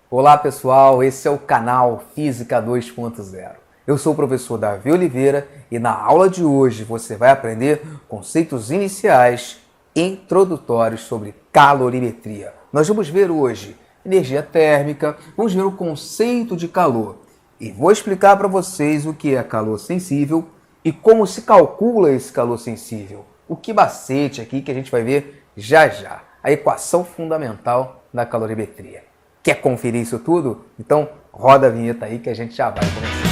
Olá pessoal, esse é o canal Física 2.0. Eu sou o professor Davi Oliveira e na aula de hoje você vai aprender conceitos iniciais introdutórios sobre calorimetria. Nós vamos ver hoje energia térmica, vamos ver o conceito de calor e vou explicar para vocês o que é calor sensível e como se calcula esse calor sensível. O que macete aqui que a gente vai ver já já, a equação fundamental da calorimetria. Quer conferir isso tudo? Então roda a vinheta aí que a gente já vai começar.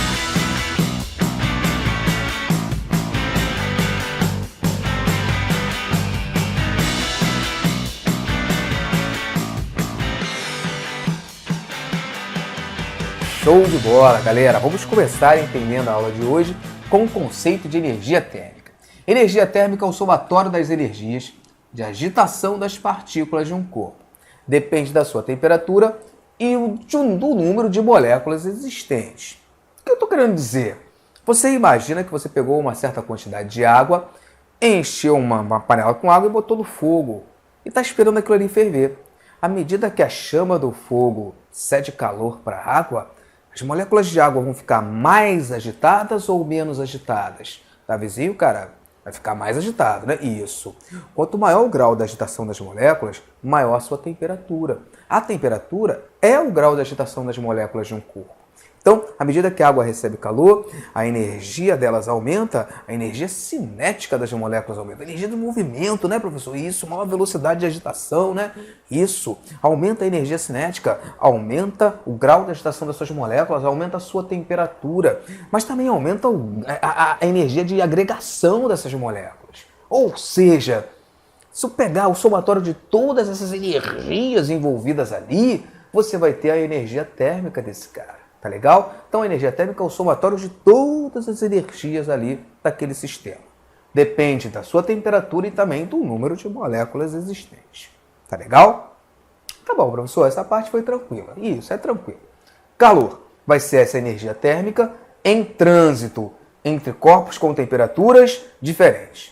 Show de bola, galera! Vamos começar entendendo a aula de hoje com o conceito de energia térmica. Energia térmica é o somatório das energias de agitação das partículas de um corpo. Depende da sua temperatura e do número de moléculas existentes. O que eu estou querendo dizer? Você imagina que você pegou uma certa quantidade de água, encheu uma panela com água e botou no fogo e está esperando aquilo ali ferver. À medida que a chama do fogo cede calor para a água, as moléculas de água vão ficar mais agitadas ou menos agitadas? Tá vizinho, cara? Vai ficar mais agitado, né? Isso. Quanto maior o grau da agitação das moléculas, maior a sua temperatura. A temperatura é o grau de agitação das moléculas de um corpo. Então, à medida que a água recebe calor, a energia delas aumenta, a energia cinética das moléculas aumenta. A energia do movimento, né, professor? Isso, maior velocidade de agitação, né? Isso. Aumenta a energia cinética, aumenta o grau de agitação das suas moléculas, aumenta a sua temperatura, mas também aumenta a energia de agregação dessas moléculas. Ou seja, se eu pegar o somatório de todas essas energias envolvidas ali, você vai ter a energia térmica desse cara. Tá legal? Então a energia térmica é o somatório de todas as energias ali daquele sistema. Depende da sua temperatura e também do número de moléculas existentes. Tá legal? Tá bom, professor, essa parte foi tranquila. Isso, é tranquilo. Calor vai ser essa energia térmica em trânsito entre corpos com temperaturas diferentes.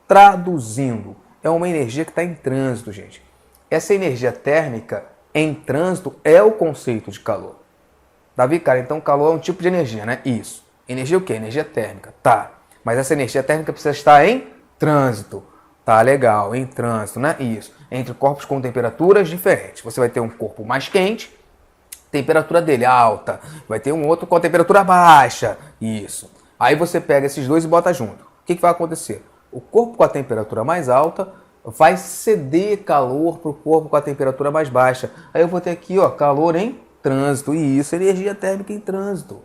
Traduzindo, é uma energia que está em trânsito, gente. Essa energia térmica em trânsito é o conceito de calor. Davi, cara, então calor é um tipo de energia, né? Isso. Energia o quê? Energia térmica. Tá. Mas essa energia térmica precisa estar em trânsito. Tá, legal. Em trânsito, né? Isso. Entre corpos com temperaturas diferentes. Você vai ter um corpo mais quente, temperatura dele alta. Vai ter um outro com temperatura baixa. Isso. Aí você pega esses dois e bota junto. O que vai acontecer? O corpo com a temperatura mais alta vai ceder calor para o corpo com a temperatura mais baixa. Aí eu vou ter aqui, ó, calor em trânsito, e isso, energia térmica em trânsito.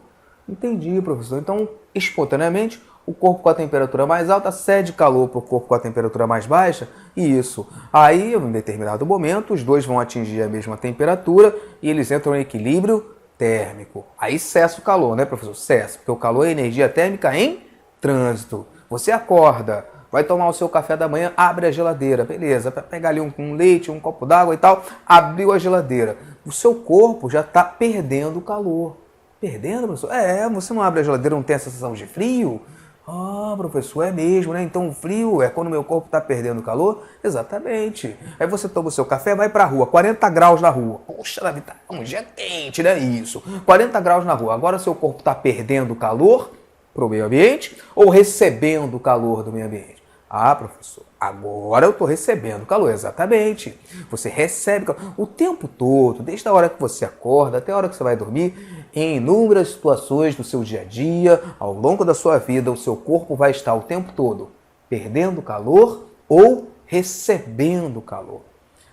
Entendi, professor. Então, espontaneamente, o corpo com a temperatura mais alta cede calor para o corpo com a temperatura mais baixa, e isso. Aí, em determinado momento, os dois vão atingir a mesma temperatura e eles entram em equilíbrio térmico. Aí cessa o calor, né, professor? Cessa, porque o calor é energia térmica em trânsito. Você acorda, vai tomar o seu café da manhã, abre a geladeira, beleza, para pegar ali um leite, um copo d'água e tal, abriu a geladeira. O seu corpo já está perdendo calor. Perdendo, professor? Você não abre a geladeira, não tem a sensação de frio? Ah, professor, é mesmo, né? Então o frio é quando o meu corpo está perdendo calor? Exatamente. Aí você toma o seu café, vai para a rua, 40 graus na rua. Poxa, Davi, tá um dia quente, né? Isso, 40 graus na rua. Agora o seu corpo está perdendo calor para o meio ambiente ou recebendo calor do meio ambiente? Ah, professor, agora eu estou recebendo calor. Exatamente. Você recebe calor o tempo todo, desde a hora que você acorda até a hora que você vai dormir, em inúmeras situações do seu dia a dia, ao longo da sua vida, o seu corpo vai estar o tempo todo perdendo calor ou recebendo calor.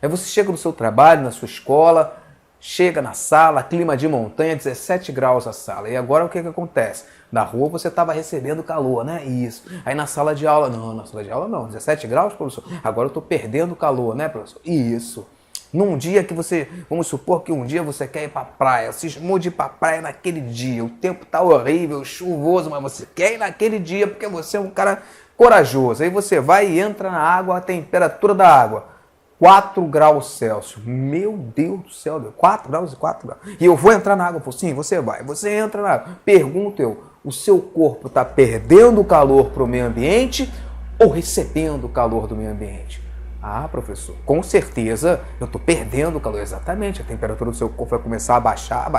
Aí você chega no seu trabalho, na sua escola, chega na sala, clima de montanha, 17 graus a sala. E agora o que acontece? Na rua você estava recebendo calor, né? Isso. Aí na sala de aula, não, na sala de aula não, 17 graus, professor. Agora eu estou perdendo calor, né, professor? Isso. Num dia que você, vamos supor que um dia você quer ir para a praia, cismou de ir para a praia naquele dia, o tempo tá horrível, chuvoso, mas você quer ir naquele dia porque você é um cara corajoso. Aí você vai e entra na água, a temperatura da água, 4 graus Celsius. Meu Deus do céu, 4 graus e 4 graus. E eu vou entrar na água? Sim, você vai. Você entra na água. Pergunto eu, o seu corpo está perdendo calor para o meio ambiente ou recebendo calor do meio ambiente? Ah, professor, com certeza eu estou perdendo calor. Exatamente, a temperatura do seu corpo vai começar a baixar,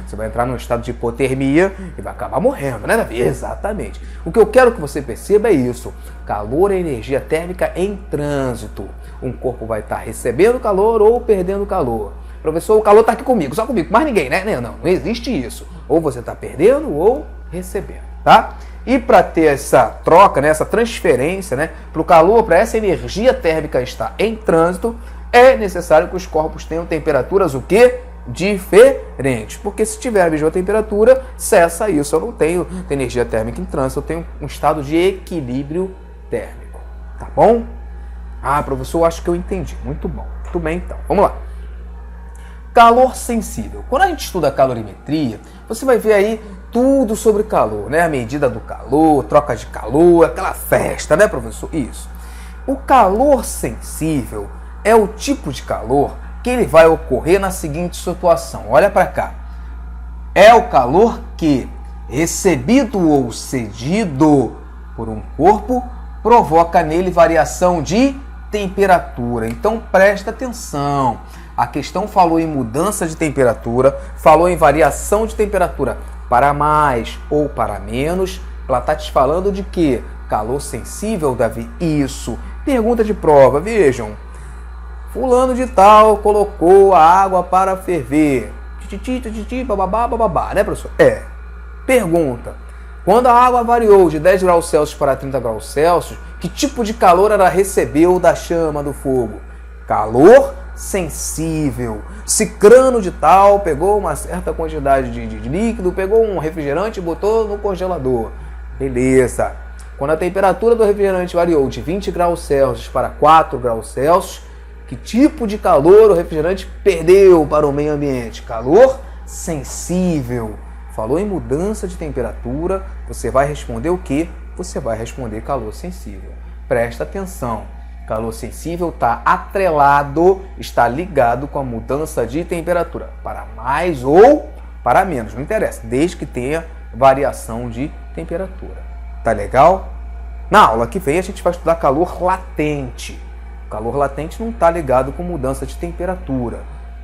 você vai entrar num estado de hipotermia e vai acabar morrendo, né, Davi? Exatamente. O que eu quero que você perceba é isso. Calor é energia térmica em trânsito. Um corpo vai estar recebendo calor ou perdendo calor. Professor, o calor está aqui comigo, só comigo, mais ninguém, né? Não existe isso. Ou você está perdendo ou recebendo, tá? E para ter essa troca, né, essa transferência, né, para o calor, para essa energia térmica estar em trânsito, é necessário que os corpos tenham temperaturas o quê? Diferentes. Porque se tiver a mesma temperatura, cessa isso. Eu não tenho energia térmica em trânsito, eu tenho um estado de equilíbrio térmico. Tá bom? Ah, professor, acho que eu entendi. Muito bom. Muito bem, então. Vamos lá. Calor sensível. Quando a gente estuda calorimetria, você vai ver aí tudo sobre calor, né? A medida do calor, troca de calor, aquela festa, né, professor? Isso. O calor sensível é o tipo de calor que ele vai ocorrer na seguinte situação. Olha para cá. É o calor que, recebido ou cedido por um corpo, provoca nele variação de temperatura. Então presta atenção. A questão falou em mudança de temperatura, falou em variação de temperatura para mais ou para menos. Ela está te falando de quê? Calor sensível, Davi? Isso. Pergunta de prova, vejam. Fulano de tal colocou a água para ferver. Bababá, bababá, né, professor? É. Pergunta. Quando a água variou de 10 graus Celsius para 30 graus Celsius, que tipo de calor ela recebeu da chama do fogo? Calor sensível. Cicrano de tal pegou uma certa quantidade de líquido, pegou um refrigerante e botou no congelador. Beleza. Quando a temperatura do refrigerante variou de 20 graus Celsius para 4 graus Celsius, que tipo de calor o refrigerante perdeu para o meio ambiente? Calor sensível. Falou em mudança de temperatura, você vai responder o quê? Você vai responder calor sensível. Presta atenção. Calor sensível está atrelado, está ligado com a mudança de temperatura, para mais ou para menos, não interessa, desde que tenha variação de temperatura. Tá legal? Na aula que vem a gente vai estudar calor latente. O calor latente não está ligado com mudança de temperatura.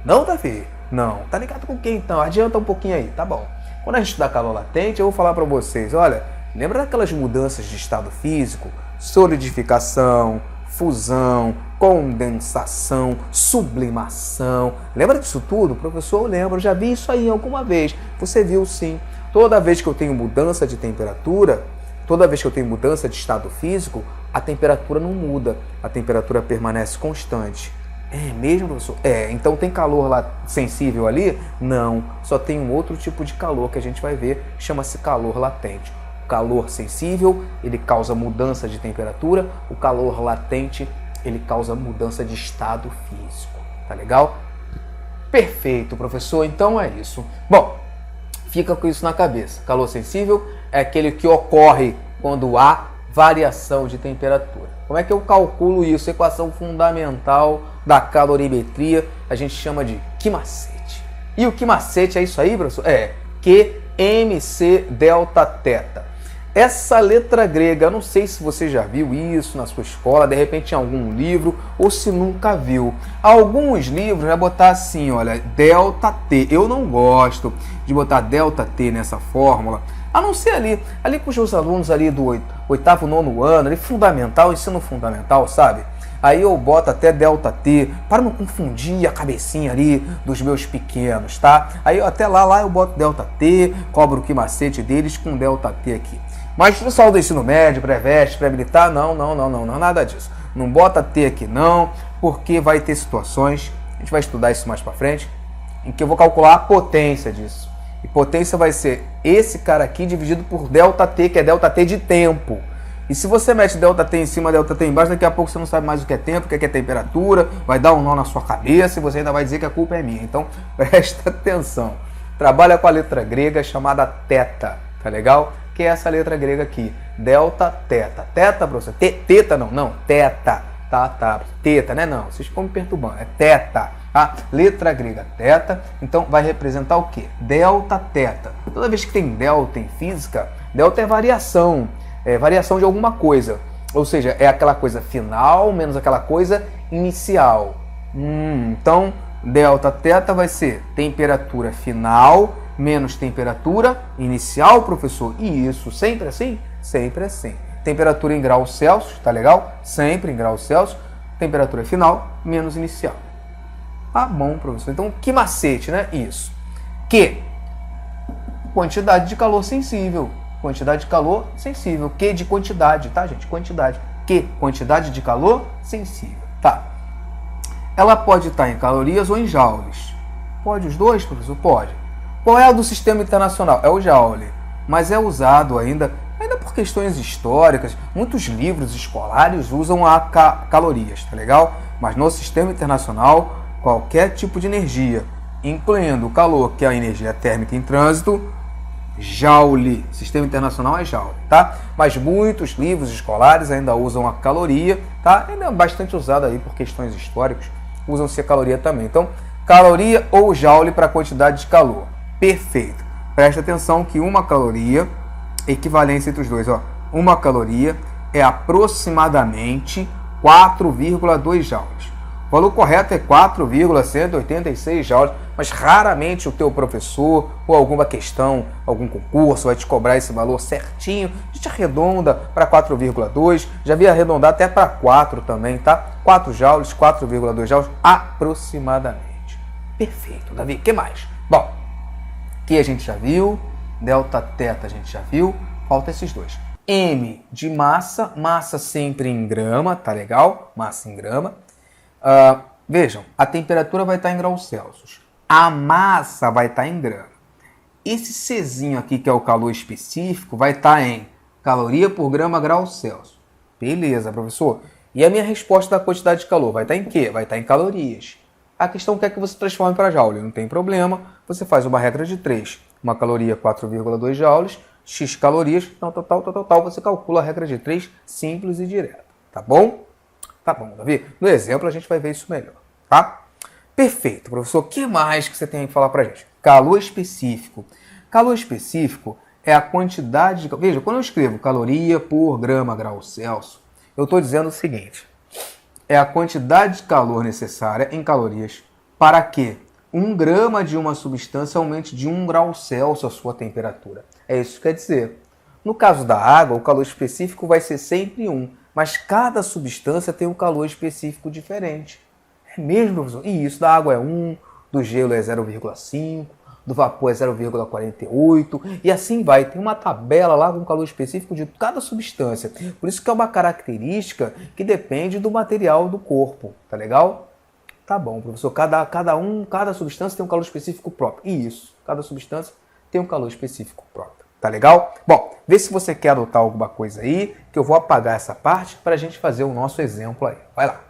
Não, Davi? Não. Tá ligado com quem então? Adianta um pouquinho aí, tá bom. Quando a gente estudar calor latente, eu vou falar para vocês, olha, lembra daquelas mudanças de estado físico? Solidificação, fusão, condensação, sublimação. Lembra disso tudo? Professor, eu lembro, já vi isso aí alguma vez. Você viu sim. Toda vez que eu tenho mudança de temperatura, toda vez que eu tenho mudança de estado físico, a temperatura não muda, a temperatura permanece constante. É mesmo, professor? É, então tem calor lá sensível ali? Não, só tem um outro tipo de calor que a gente vai ver, chama-se calor latente. O calor sensível, ele causa mudança de temperatura, o calor latente, ele causa mudança de estado físico. Tá legal? Perfeito, professor, então é isso. Bom, fica com isso na cabeça. Calor sensível é aquele que ocorre quando há variação de temperatura. Como é que eu calculo isso? Equação fundamental da calorimetria, a gente chama de Q-macete. E o Q-macete é isso aí, professor? É QMC delta teta. Essa letra grega, eu não sei se você já viu isso na sua escola, de repente em algum livro, ou se nunca viu. Alguns livros vai botar assim, olha, delta T. Eu não gosto de botar delta T nessa fórmula, a não ser ali com os meus alunos ali do oitavo, nono ano, ali fundamental, ensino fundamental, sabe? Aí eu boto até delta T, para não confundir a cabecinha ali dos meus pequenos, tá? Aí até lá eu boto delta T, cobro o Q-macete deles com delta T aqui. Mas o pessoal do ensino médio, pré-veste, pré-militar, não, nada disso. Não bota T aqui não, porque vai ter situações, a gente vai estudar isso mais pra frente, em que eu vou calcular a potência disso. E potência vai ser esse cara aqui dividido por delta T, que é delta T de tempo. E se você mete delta T em cima, delta T embaixo, daqui a pouco você não sabe mais o que é tempo, o que é temperatura, vai dar um nó na sua cabeça e você ainda vai dizer que a culpa é minha. Então, presta atenção. Trabalha com a letra grega chamada teta, tá legal? Que é essa letra grega aqui, delta teta. Teta, professor? Teta não, teta. Tá. Teta, né? Não, vocês ficam me perturbando. É teta. A letra grega teta, então vai representar o quê? Delta teta. Toda vez que tem delta em física, delta é variação de alguma coisa. Ou seja, é aquela coisa final menos aquela coisa inicial. Então, delta θ vai ser temperatura final menos temperatura inicial, professor. E isso, sempre assim? Sempre assim. Temperatura em graus Celsius, tá legal? Sempre em graus Celsius. Temperatura final menos inicial. Tá bom, professor. Então, que macete, né? Isso. Que quantidade de calor sensível. Quantidade de calor sensível. Que de quantidade, tá, gente? Quantidade. Que quantidade de calor sensível. Tá. Ela pode estar em calorias ou em joules. Pode os dois, professor? Pode. Qual é a do sistema internacional? É o joule. Mas é usado ainda por questões históricas. Muitos livros escolares usam a calorias, tá legal? Mas no sistema internacional, qualquer tipo de energia, incluindo o calor, que é a energia térmica em trânsito, joule. Sistema internacional é joule, tá? Mas muitos livros escolares ainda usam a caloria, tá? Ainda é bastante usado aí por questões históricas, usam-se a caloria também. Então, caloria ou joule para a quantidade de calor. Perfeito. Presta atenção que uma caloria, equivalência entre os dois, ó. Uma caloria é aproximadamente 4,2 joules. O valor correto é 4,186 joules, mas raramente o teu professor ou alguma questão, algum concurso vai te cobrar esse valor certinho. A gente arredonda para 4,2, já vi arredondar até para 4 também, tá? 4 joules, 4,2 joules aproximadamente. Perfeito, Davi. O que mais? Bom, que a gente já viu, delta θ a gente já viu, falta esses dois. M de massa, massa sempre em grama, tá legal? Massa em grama. Vejam, a temperatura vai estar em graus Celsius, a massa vai estar em grama. Esse Czinho aqui, que é o calor específico, vai estar em caloria por grama graus Celsius. Beleza, professor. E a minha resposta da quantidade de calor vai estar em quê? Vai estar em calorias. A questão quer que você transforme para joule, não tem problema. Você faz uma regra de 3. Uma caloria 4,2 joules, x calorias, tal, você calcula a regra de 3, simples e direto. Tá bom? Tá bom, Davi? No exemplo a gente vai ver isso melhor, tá? Perfeito, professor. O que mais que você tem que falar pra gente? Calor específico. Calor específico é a quantidade de... Veja, quando eu escrevo caloria por grama graus Celsius, eu estou dizendo o seguinte: é a quantidade de calor necessária em calorias para que 1 grama de uma substância aumente de 1 grau Celsius a sua temperatura. É isso que quer dizer. No caso da água, o calor específico vai ser sempre 1, mas cada substância tem um calor específico diferente. É mesmo, professor? E isso, da água é 1, do gelo é 0,5, do vapor é 0,48 e assim vai. Tem uma tabela lá com o calor específico de cada substância. Por isso que é uma característica que depende do material do corpo, tá legal? Tá bom, professor. Cada substância tem um calor específico próprio. Isso, cada substância tem um calor específico próprio. Tá legal? Bom, vê se você quer adotar alguma coisa aí, que eu vou apagar essa parte para a gente fazer o nosso exemplo aí. Vai lá.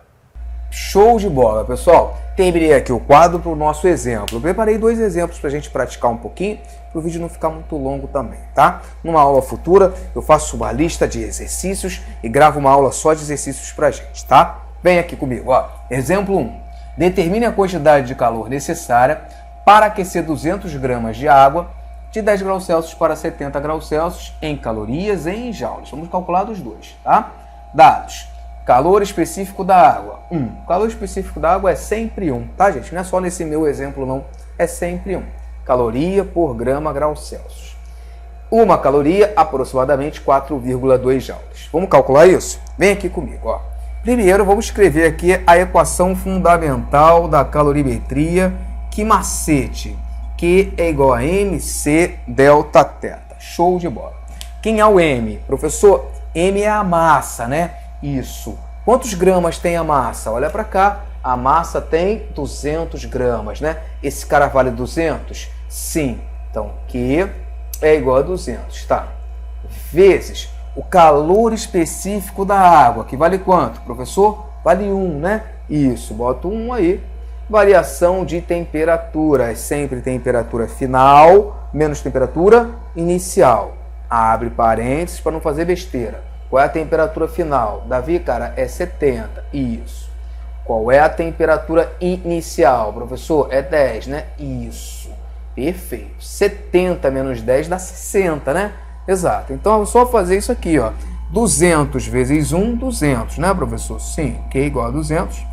Show de bola, pessoal. Terminei aqui o quadro para o nosso exemplo. Eu preparei 2 exemplos para a gente praticar um pouquinho, para o vídeo não ficar muito longo também, tá? Numa aula futura, eu faço uma lista de exercícios e gravo uma aula só de exercícios para a gente, tá? Vem aqui comigo, ó. Exemplo 1. Determine a quantidade de calor necessária para aquecer 200 gramas de água de 10 graus Celsius para 70 graus Celsius em calorias e em joules. Vamos calcular dos dois, tá? Dados. Calor específico da água, 1. O calor específico da água é sempre 1, tá, gente? Não é só nesse meu exemplo, não. É sempre 1. Caloria por grama graus Celsius. Uma caloria, aproximadamente 4,2 joules. Vamos calcular isso? Vem aqui comigo, ó. Primeiro, vamos escrever aqui a equação fundamental da calorimetria. Que macete? Q é igual a mc delta θ. Show de bola. Quem é o M? Professor, M é a massa, né? Isso. Quantos gramas tem a massa? Olha para cá. A massa tem 200 gramas, né? Esse cara vale 200? Sim. Então, Q é igual a 200, tá? Vezes o calor específico da água, que vale quanto, professor? Vale 1, né? Isso, boto 1 aí. Variação de temperatura, é sempre temperatura final menos temperatura inicial. Abre parênteses para não fazer besteira. Qual é a temperatura final? Davi, cara, é 70. Isso. Qual é a temperatura inicial? Professor, é 10, né? Isso. Perfeito. 70 menos 10 dá 60, né? Exato. Então, é só fazer isso aqui, ó. 200 vezes 1, 200, né, professor? Sim. Q é igual a 200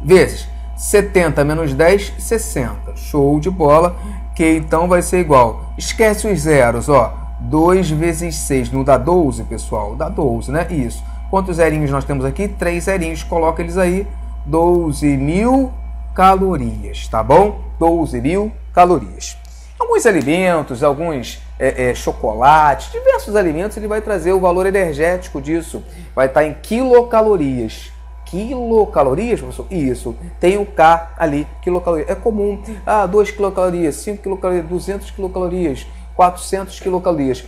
vezes 70 menos 10, 60. Show de bola. Que então vai ser igual. Esquece os zeros, ó. 2 vezes 6 não dá 12, pessoal? Dá 12, né? Isso. Quantos zerinhos nós temos aqui? 3 zerinhos. Coloca eles aí. 12.000 calorias, tá bom? 12.000 calorias. Alguns alimentos, alguns chocolates, diversos alimentos, ele vai trazer o valor energético disso. Vai estar em quilocalorias. Quilocalorias, professor? Isso. Tem o K ali, quilocalorias. É comum. 2 quilocalorias, 5 quilocalorias, 200 quilocalorias, 400 quilocalorias.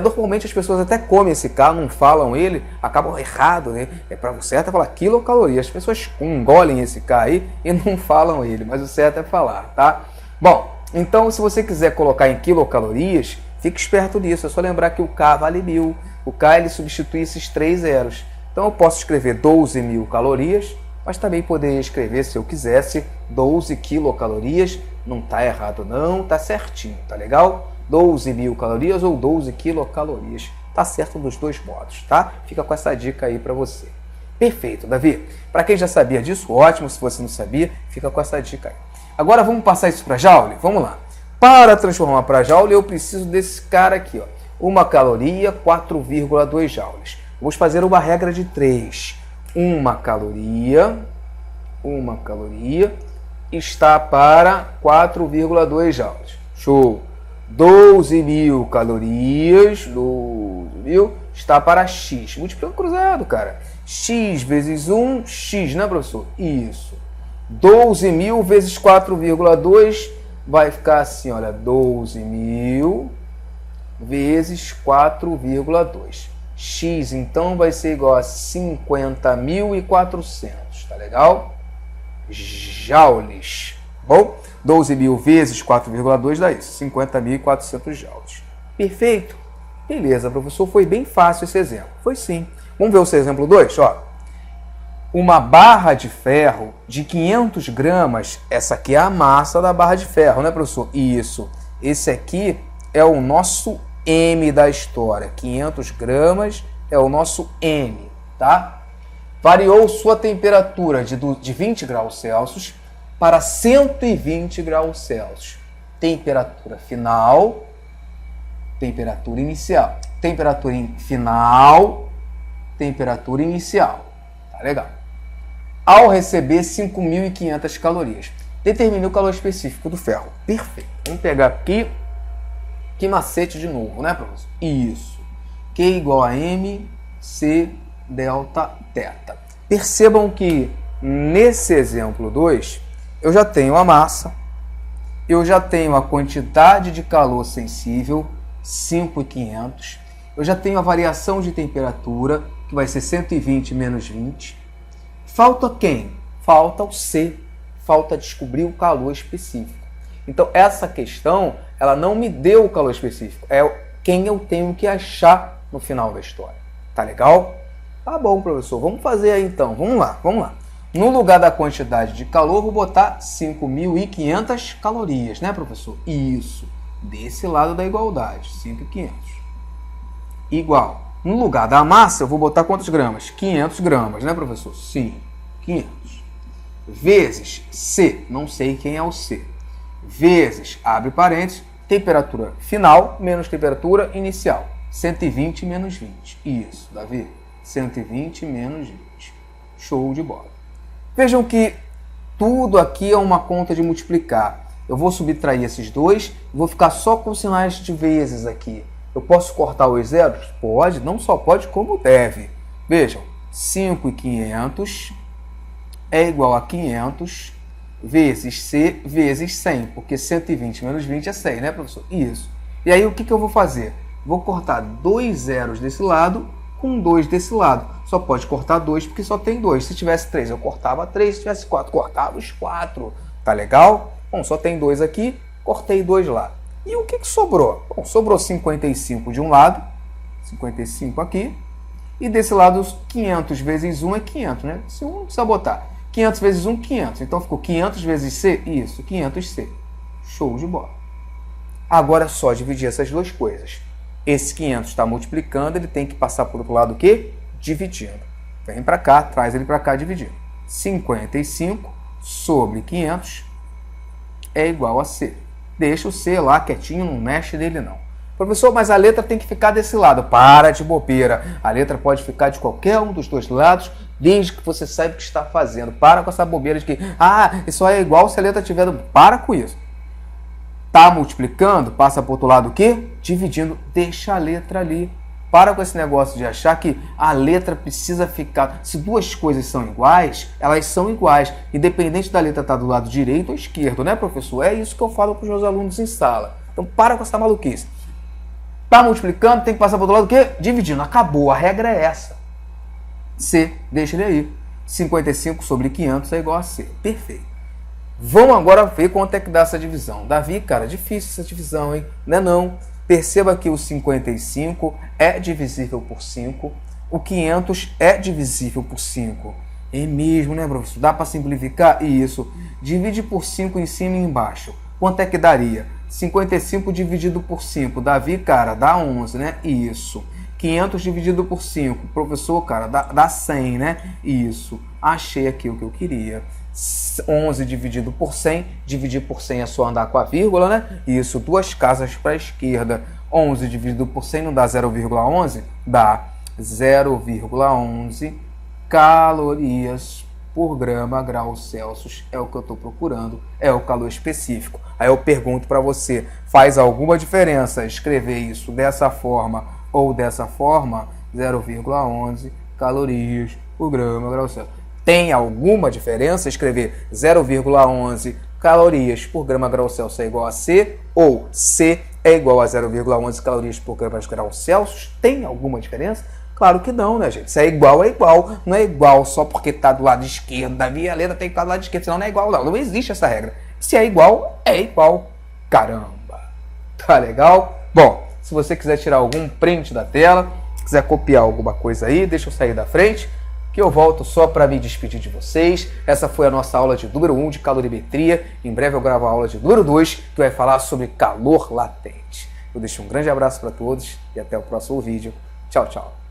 Normalmente as pessoas até comem esse K, não falam ele, acabam errado, né? Para o certo é falar quilocalorias. As pessoas engolem esse K aí e não falam ele, mas o certo é falar, tá? Bom, então se você quiser colocar em quilocalorias, fique esperto nisso. É só lembrar que o K vale 1.000. O K ele substitui esses 3 zeros. Então eu posso escrever 12.000 calorias, mas também poderia escrever, se eu quisesse, 12 quilocalorias. Não está errado não, está certinho, tá legal? 12.000 calorias ou 12 quilocalorias. Tá certo dos dois modos, tá? Fica com essa dica aí para você. Perfeito, Davi. Para quem já sabia disso, ótimo. Se você não sabia, fica com essa dica aí. Agora vamos passar isso para Joule? Vamos lá. Para transformar para Joule, eu preciso desse cara aqui, ó. 1 caloria, 4,2 joules. Vamos fazer uma regra de 3. 1 caloria está para 4,2 joules. Show. 12.000 calorias, 12.000, está para X. Multiplicando cruzado, cara. X vezes 1, X, né, professor? Isso. 12.000 vezes 4,2 vai ficar assim, olha, 12.000 vezes 4,2. X, então, vai ser igual a 50.400, tá legal? Joules. Bom, 12.000 vezes 4,2 dá isso, 50.400 joules. Perfeito? Beleza, professor, foi bem fácil esse exemplo. Foi sim. Vamos ver o seu exemplo 2? Ó. Uma barra de ferro de 500 gramas, essa aqui é a massa da barra de ferro, né, professor? Isso. Esse aqui é o nosso M da história. 500 gramas é o nosso M, tá? Variou sua temperatura de 20 graus Celsius para 120 graus Celsius. Temperatura final, temperatura inicial. Temperatura final, temperatura inicial. Tá legal. Ao receber 5.500 calorias. Determine o calor específico do ferro. Perfeito. Vamos pegar aqui. Que macete de novo, né, professor? Isso. Q igual a MC delta θ. Percebam que nesse exemplo 2, eu já tenho a massa, eu já tenho a quantidade de calor sensível, 5.500, eu já tenho a variação de temperatura, que vai ser 120 menos 20. Falta quem? Falta o C, falta descobrir o calor específico. Então, essa questão, ela não me deu o calor específico, é quem eu tenho que achar no final da história. Tá legal? Tá bom, professor, vamos fazer aí então, vamos lá. No lugar da quantidade de calor, vou botar 5.500 calorias, né, professor? Isso, desse lado da igualdade, 5.500. Igual. No lugar da massa, eu vou botar quantos gramas? 500 gramas, né, professor? Sim, 500. Vezes C, não sei quem é o C. Vezes, abre parênteses, temperatura final menos temperatura inicial. 120 menos 20. Isso, Davi. 120 menos 20. Show de bola. Vejam que tudo aqui é uma conta de multiplicar. Eu vou subtrair esses dois, vou ficar só com sinais de vezes aqui. Eu posso cortar os zeros? Pode, não só pode, como deve. Vejam, 5.500 é igual a 500 vezes C vezes 100, porque 120 menos 20 é 100, né, professor? Isso. E aí, o que eu vou fazer? Vou cortar 2 zeros desse lado com 2 desse lado. Só pode cortar 2 porque só tem 2. Se tivesse 3, eu cortava 3. Se tivesse 4, cortava os 4. Tá legal? Bom, só tem 2 aqui, cortei 2 lá. E o que sobrou? Bom, sobrou 55 de um lado, 55 aqui, e desse lado 500 vezes 1 é 500, né? Se 1 não precisa botar. 500 vezes 1, 500. Então ficou 500 vezes C? Isso, 500C. Show de bola. Agora é só dividir essas duas coisas. Esse 500 está multiplicando, ele tem que passar por outro lado o quê? Dividindo. Vem para cá, traz ele para cá dividindo. 55 sobre 500 é igual a C. Deixa o C lá quietinho, não mexe nele não. Professor, mas a letra tem que ficar desse lado. Para de bobeira. A letra pode ficar de qualquer um dos dois lados, desde que você saiba o que está fazendo. Para com essa bobeira de que, isso é igual se a letra tiver... Para com isso. Tá multiplicando, passa para o outro lado o quê? Dividindo. Deixa a letra ali. Para com esse negócio de achar que a letra precisa ficar... Se duas coisas são iguais, elas são iguais. Independente da letra estar do lado direito ou esquerdo, né, professor? É isso que eu falo para os meus alunos em sala. Então, para com essa maluquice. Tá multiplicando, tem que passar para o outro lado o quê? Dividindo. Acabou. A regra é essa. C, deixa ele aí. 55 sobre 500 é igual a C. Perfeito. Vamos agora ver quanto é que dá essa divisão. Davi, cara, difícil essa divisão, hein? Não é não. Perceba que o 55 é divisível por 5. O 500 é divisível por 5. É mesmo, né, professor? Dá para simplificar? Isso. Divide por 5 em cima e embaixo. Quanto é que daria? 55 dividido por 5. Davi, cara, dá 11, né? Isso. 500 dividido por 5. Professor, cara, dá 100, né? Isso. Achei aqui o que eu queria. 11 dividido por 100. Dividir por 100 é só andar com a vírgula, né? Isso. Duas casas para a esquerda. 11 dividido por 100 não dá 0,11? Dá 0,11 calorias por grama grau Celsius. É o que eu estou procurando, é o calor específico. Aí eu pergunto para você, faz alguma diferença escrever isso dessa forma ou dessa forma? 0,11 calorias por grama grau Celsius. Tem alguma diferença escrever 0,11 calorias por grama grau Celsius é igual a C? Ou C é igual a 0,11 calorias por grama grau Celsius? Tem alguma diferença? Claro que não, né, gente? Se é igual, não é igual só porque está do lado esquerdo. Davi, a letra tem que estar do lado esquerdo, senão não é igual, não. Não existe essa regra. Se é igual, é igual. Caramba! Tá legal? Bom, se você quiser tirar algum print da tela, quiser copiar alguma coisa aí, deixa eu sair da frente, que eu volto só para me despedir de vocês. Essa foi a nossa aula de número 1 de calorimetria. Em breve eu gravo a aula de número 2, que vai falar sobre calor latente. Eu deixo um grande abraço para todos e até o próximo vídeo. Tchau, tchau.